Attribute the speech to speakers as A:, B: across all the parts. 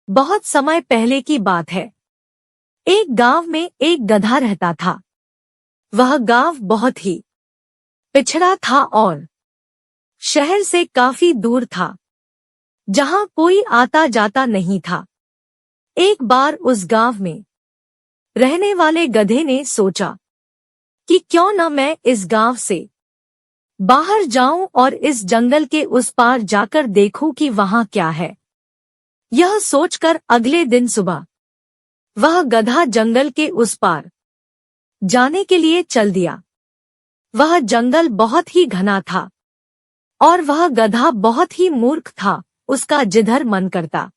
A: बहुत समय पहले की बात है। एक गांव में एक गधा रहता था। वह गांव बहुत ही पिछड़ा था और शहर से काफी दूर था, जहां कोई आता जाता नहीं था। एक बार उस गांव में रहने वाले गधे ने सोचा कि क्यों न मैं इस गांव से बाहर जाऊं और इस जंगल के उस पार जाकर देखूं कि वहां क्या है। यह सोचकर अगले दिन सुबह वह गधा जंगल के उस पार जाने के लिए चल दिया। वह जंगल बहुत ही घना था और वह गधा बहुत ही मूर्ख था। उसका जिधर मन करता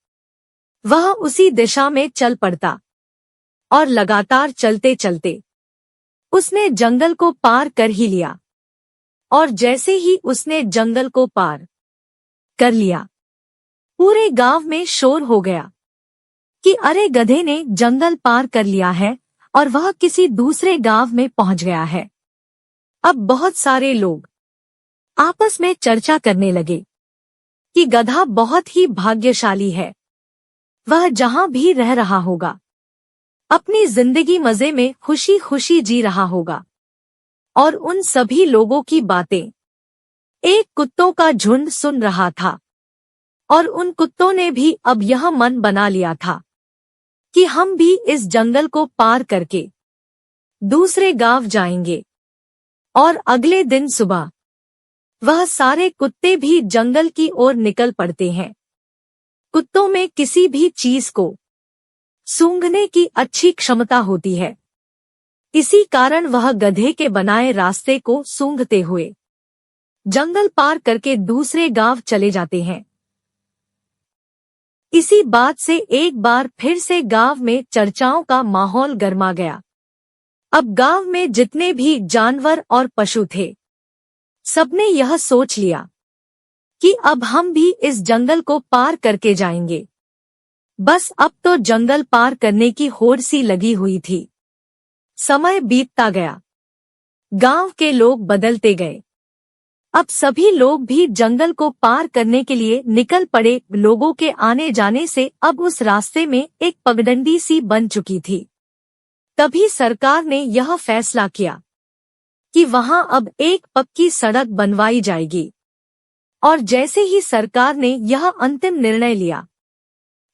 A: वह उसी दिशा में चल पड़ता और लगातार चलते चलते उसने जंगल को पार कर ही लिया। और जैसे ही उसने जंगल को पार कर लिया, पूरे गांव में शोर हो गया कि अरे, गधे ने जंगल पार कर लिया है और वह किसी दूसरे गांव में पहुंच गया है। अब बहुत सारे लोग आपस में चर्चा करने लगे कि गधा बहुत ही भाग्यशाली है। वह जहां भी रह रहा होगा अपनी जिंदगी मजे में खुशी खुशी जी रहा होगा। और उन सभी लोगों की बातें एक कुत्तों का झुंड सुन रहा था। और उन कुत्तों ने भी अब यह मन बना लिया था कि हम भी इस जंगल को पार करके दूसरे गांव जाएंगे। और अगले दिन सुबह वह सारे कुत्ते भी जंगल की ओर निकल पड़ते हैं। कुत्तों में किसी भी चीज को सूंघने की अच्छी क्षमता होती है। इसी कारण वह गधे के बनाए रास्ते को सूंघते हुए जंगल पार करके दूसरे गांव चले जाते हैं। इसी बात से एक बार फिर से गांव में चर्चाओं का माहौल गर्मा गया। अब गांव में जितने भी जानवर और पशु थे, सबने यह सोच लिया कि अब हम भी इस जंगल को पार करके जाएंगे। बस अब तो जंगल पार करने की होड़ सी लगी हुई थी। समय बीतता गया, गांव के लोग बदलते गए। अब सभी लोग भी जंगल को पार करने के लिए निकल पड़े। लोगों के आने जाने से अब उस रास्ते में एक पगडंडी सी बन चुकी थी। तभी सरकार ने यह फैसला किया कि वहां अब एक पक्की सड़क बनवाई जाएगी। और जैसे ही सरकार ने यह अंतिम निर्णय लिया,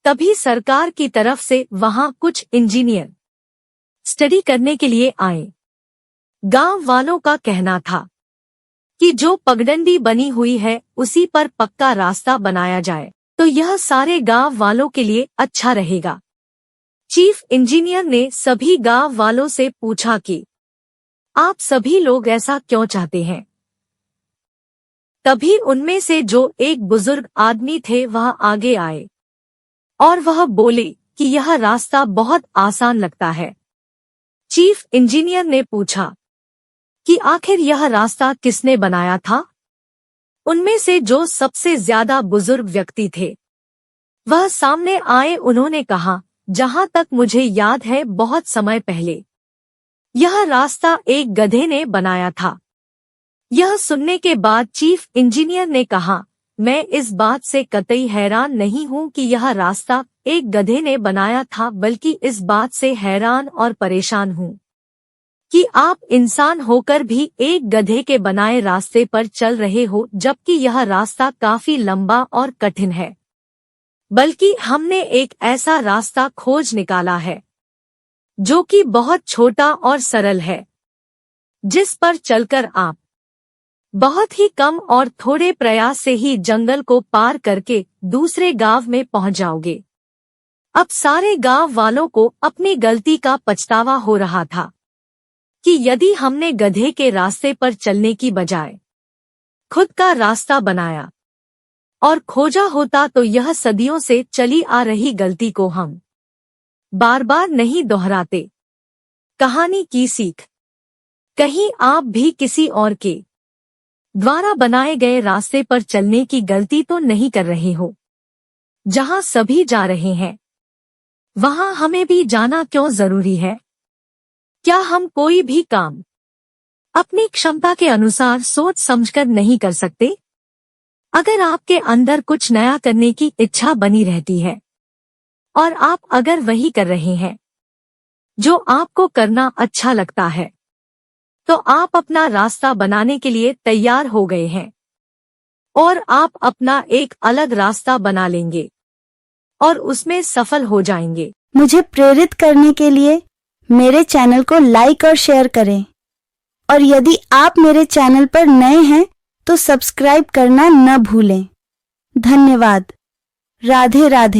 A: तभी सरकार की तरफ से वहां कुछ इंजीनियर स्टडी करने के लिए आए। गांव वालों का कहना था कि जो पगडंडी बनी हुई है उसी पर पक्का रास्ता बनाया जाए तो यह सारे गांव वालों के लिए अच्छा रहेगा। चीफ इंजीनियर ने सभी गांव वालों से पूछा कि आप सभी लोग ऐसा क्यों चाहते हैं। तभी उनमें से जो एक बुजुर्ग आदमी थे वह आगे आए और वह बोले कि यह रास्ता बहुत आसान लगता है। चीफ इंजीनियर ने पूछा कि आखिर यह रास्ता किसने बनाया था। उनमें से जो सबसे ज्यादा बुजुर्ग व्यक्ति थे वह सामने आए। उन्होंने कहा, जहां तक मुझे याद है बहुत समय पहले यह रास्ता एक गधे ने बनाया था। यह सुनने के बाद चीफ इंजीनियर ने कहा, मैं इस बात से कतई हैरान नहीं हूं कि यह रास्ता एक गधे ने बनाया था, बल्कि इस बात से हैरान और परेशान हूं कि आप इंसान होकर भी एक गधे के बनाए रास्ते पर चल रहे हो, जबकि यह रास्ता काफी लंबा और कठिन है। बल्कि हमने एक ऐसा रास्ता खोज निकाला है जो कि बहुत छोटा और सरल है, जिस पर चलकर आप बहुत ही कम और थोड़े प्रयास से ही जंगल को पार करके दूसरे गांव में पहुंच जाओगे। अब सारे गांव वालों को अपनी गलती का पछतावा हो रहा था कि यदि हमने गधे के रास्ते पर चलने की बजाय खुद का रास्ता बनाया और खोजा होता तो यह सदियों से चली आ रही गलती को हम बार बार नहीं दोहराते। कहानी की सीख, कहीं आप भी किसी और के द्वारा बनाए गए रास्ते पर चलने की गलती तो नहीं कर रहे हो। जहां सभी जा रहे हैं वहां हमें भी जाना क्यों जरूरी है। क्या हम कोई भी काम अपनी क्षमता के अनुसार सोच समझकर नहीं कर सकते? अगर आपके अंदर कुछ नया करने की इच्छा बनी रहती है और आप अगर वही कर रहे हैं जो आपको करना अच्छा लगता है, तो आप अपना रास्ता बनाने के लिए तैयार हो गए हैं और आप अपना एक अलग रास्ता बना लेंगे और उसमें सफल हो जाएंगे।
B: मुझे प्रेरित करने के लिए मेरे चैनल को लाइक और शेयर करें और यदि आप मेरे चैनल पर नए हैं तो सब्सक्राइब करना न भूलें। धन्यवाद। राधे राधे।